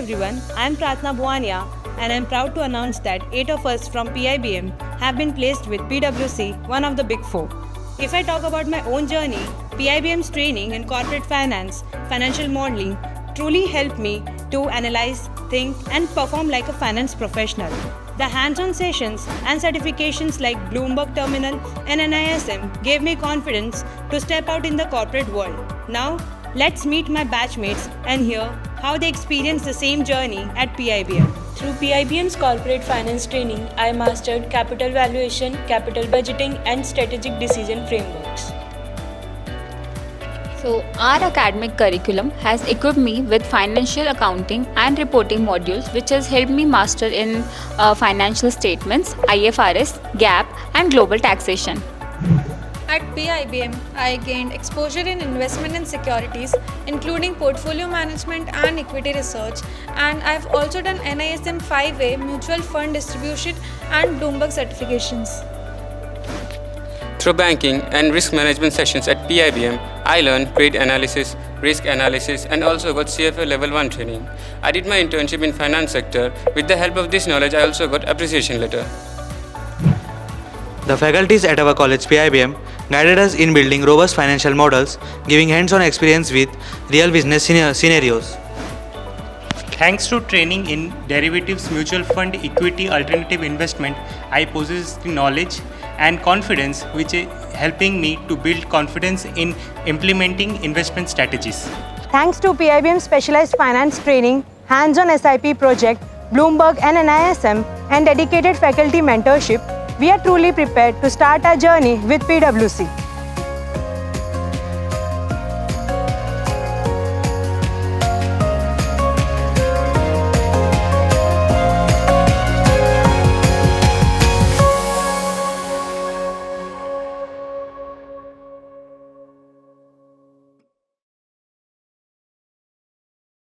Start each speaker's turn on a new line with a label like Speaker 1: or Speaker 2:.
Speaker 1: everyone, I am Pratna Bhuwania and I am proud to announce that 8 of us from PIBM have been placed with PwC, one of the big four. If I talk about my own journey, PIBM's training in corporate finance, financial modeling truly helped me to analyze, think and perform like a finance professional. The hands-on sessions and certifications like Bloomberg Terminal and NISM gave me confidence to step out in the corporate world. Now, let's meet my batchmates and hear how they experience the same journey at PIBM.
Speaker 2: Through PIBM's corporate finance training, I mastered capital valuation, capital budgeting, and strategic decision frameworks.
Speaker 3: So, our academic curriculum has equipped me with financial accounting and reporting modules, which has helped me master in financial statements, IFRS, GAAP, and Global Taxation.
Speaker 4: At PIBM, I gained exposure in investment and securities, including portfolio management and equity research, and I've also done NISM 5A mutual fund distribution and Bloomberg certifications.
Speaker 5: Through banking and risk management sessions at PIBM, I learned trade analysis, risk analysis and also got CFA Level 1 training. I did my internship in finance sector. With the help of this knowledge, I also got appreciation letter.
Speaker 6: The faculties at our college PIBM guided us in building robust financial models, giving hands-on experience with real business scenarios.
Speaker 7: Thanks to training in derivatives, mutual fund, equity, alternative investment, I possess the knowledge and confidence which is helping me to build confidence in implementing investment strategies.
Speaker 1: Thanks to PIBM specialized finance training, hands-on SIP project, Bloomberg and NISM and dedicated faculty mentorship, we are truly prepared to start our journey with PwC.